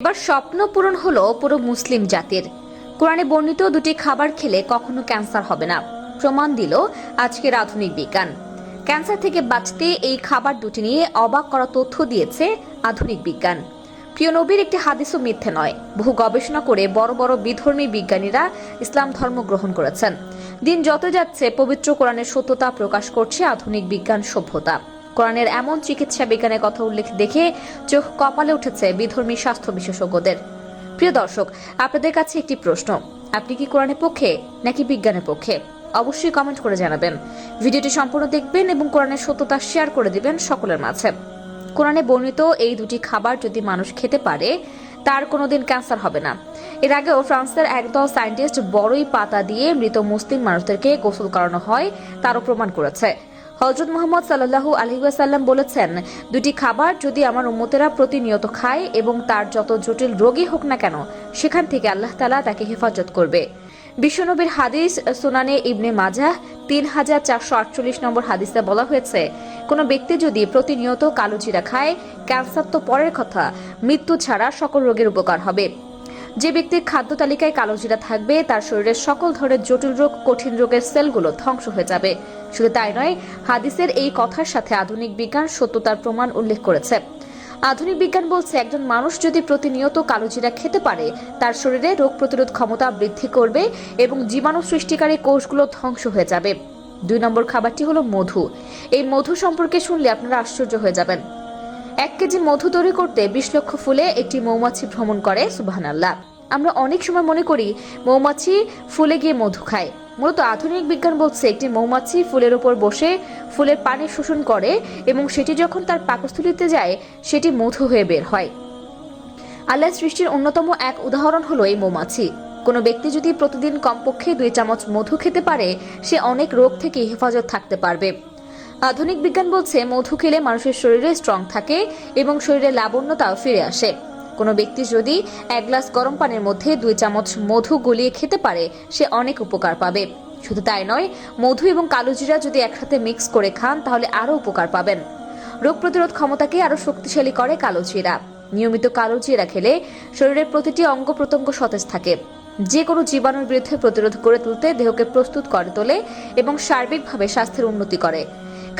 এবার স্বপ্ন পূরণ হলো পুরো মুসলিম জাতির। কোরআনে বর্ণিত দুটি খাবার খেলে কখনো ক্যান্সার হবে না, প্রমাণ দিল আজকের আধুনিক বিজ্ঞান। ক্যান্সার থেকে বাঁচতে এই খাবার দুটি নিয়ে অবাক করা তথ্য দিয়েছে আধুনিক বিজ্ঞান। প্রিয় নবীর একটি হাদিসও মিথ্যে নয়। বহু গবেষণা করে বড় বড় বিধর্মী বিজ্ঞানীরা ইসলাম ধর্ম গ্রহণ করেছেন। দিন যত যাচ্ছে পবিত্র কোরআনের সত্যতা প্রকাশ করছে আধুনিক বিজ্ঞান সভ্যতা। কোরআনের এমন চিকিৎসা বিজ্ঞানের কথা উল্লেখ দেখে চোখ কপালে উঠেছে বিধর্মী স্বাস্থ্য বিশেষজ্ঞদের। প্রিয় দর্শক, আপনাদের কাছে একটি প্রশ্ন, আপনি কি কোরআনের পক্ষে নাকি বিজ্ঞানের পক্ষে? অবশ্যই কমেন্ট করে জানাবেন। ভিডিওটি সম্পূর্ণ দেখবেন এবং কোরআনের সত্যতা শেয়ার করে দিবেন সকলের মাঝে। কোরআনে বর্ণিত এই দুটি খাবার যদি মানুষ খেতে পারে তার কোনোদিন ক্যান্সার হবে না। এর আগেও ফ্রান্সের একদল সায়েন্টিস্ট বড়ই পাতা দিয়ে মৃত মুসলিম মানুষদেরকে গোসল করানো হয় তারও প্রমাণ করেছে। হযরত মুহাম্মদ সাল্লাল্লাহু আলাইহি ওয়াসাল্লাম বলেছেন, দুটি খাবার যদি আমার উম্মতেরা প্রতিনিয়ত খায় এবং তার যত জটিল রোগী হোক না কেন সেখান থেকে আল্লাহ তাআলা তাকে হেফাজত করবে। বিশ্বনবীর হাদিস সুনানে ইবনে মাজাহ 3448 নম্বর হাদিসে বলা হয়েছে, কোনো ব্যক্তি যদি প্রতিনিয়ত কালো জিরা খায়, ক্যান্সার তো পরের কথা, মৃত্যু ছাড়া সকল রোগের উপকার হবে। যে ব্যক্তির খাদ্য তালিকায় কালো জিরা থাকবে তার শরীরের সকল ধরনের জটিল রোগ, কঠিন রোগের সেলগুলো ধ্বংস হয়ে যাবে। শুধু তাই নয়, হাদিসের এই কথার সাথে আধুনিক বিজ্ঞান সত্যতার প্রমাণ উল্লেখ করেছে। আধুনিক বিজ্ঞান বলছে, একজন মানুষ যদি প্রতিনিয়ত কালো জিরা খেতে পারে তার শরীরে রোগ প্রতিরোধ ক্ষমতা বৃদ্ধি করবে এবং জীবাণু সৃষ্টিকারী কোষগুলো ধ্বংস হয়ে যাবে। 2 নম্বর খাবারটি হলো মধু। এই মধু সম্পর্কে শুনলে আপনারা আশ্চর্য হয়ে যাবেন। 1 কেজি মধু তৈরি করতে 20 লক্ষ ফুলে একটি মৌমাছি ভ্রমণ করে। সুবহানাল্লাহ। আমরা অনেক সময় মনে করি মৌমাছি ফুলে গিয়ে মধু খায়। মূলত আধুনিক বিজ্ঞান বলছে, একটি মৌমাছি ফুলের উপর বসে ফুলের পানি শোষণ করে এবং সেটি যখন তার পাকস্থলীতে যায় সেটি মধু হয়ে বের হয়। আল্লাহর সৃষ্টির অন্যতম এক উদাহরণ হলো এই মৌমাছি। কোনো ব্যক্তি যদি প্রতিদিন কমপক্ষে 2 চামচ মধু খেতে পারে সে অনেক রোগ থেকে হেফাজত থাকতে পারবে। আধুনিক বিজ্ঞান বলছে, মধু খেলে মানুষের শরীরে স্ট্রং থাকে এবং শরীরে লাবণ্যতাও ফিরে আসে। কোনো ব্যক্তি যদি 1 গ্লাস গরম পানির মধ্যে 2 চামচ মধু গলিয়ে খেতে পারে সে অনেক উপকার পাবে। শুধু তাই নয়, মধু এবং কালো জিরা যদি একসাথে মিক্স করে খান তাহলে আরো উপকার পাবেন। রোগ প্রতিরোধ ক্ষমতাকে আরো শক্তিশালী করে কালো জিরা। নিয়মিত কালো জিরা খেলে শরীরের প্রতিটি অঙ্গ প্রত্যঙ্গ সতেজ থাকে। যে কোনো জীবাণুর বিরুদ্ধে প্রতিরোধ করে তুলতে দেহকে প্রস্তুত করে তোলে এবং সার্বিকভাবে স্বাস্থ্যের উন্নতি করে।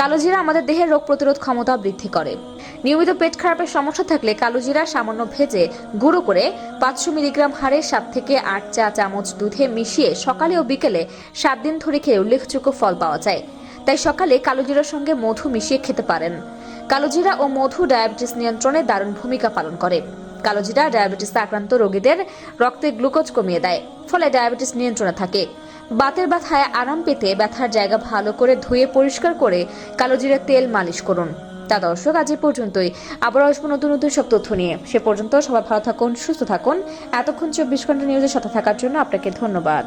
কালো জিরা আমাদের দেহের রোগ প্রতিরোধ ক্ষমতা বৃদ্ধি করে। নিয়মিত পেট খারাপের সমস্যা থাকলে কালো জিরা সামান্য ভেজে গুঁড়ো করে 500 মিলিগ্রাম হারে 7 থেকে 8 চা চামচ দুধে মিশিয়ে সকালে ও বিকেলে 7 দিন ধরে খেয়ে উল্লেখযোগ্য ফল পাওয়া যায়। তাই সকালে কালো জিরার সঙ্গে মধু মিশিয়ে খেতে পারেন। কালো জিরা ও মধু ডায়াবেটিস নিয়ন্ত্রণে দারুণ ভূমিকা পালন করে। কালো জিরা ডায়াবেটিস আক্রান্ত রোগীদের রক্তে গ্লুকোজ কমিয়ে দেয়, ফলে ডায়াবেটিস নিয়ন্ত্রণে থাকে। বাতের ব্যথায় আরাম পেতে ব্যথার জায়গা ভালো করে ধুয়ে পরিষ্কার করে কালো জিরার তেল মালিশ করুন। তা দর্শক, আজ এই পর্যন্তই। আবার আসবো নতুন নতুন সব তথ্য নিয়ে। সে পর্যন্ত সবাই ভালো থাকুন, সুস্থ থাকুন। এতক্ষণ 24 ঘন্টা নিউজের সাথে থাকার জন্য আপনাকে ধন্যবাদ।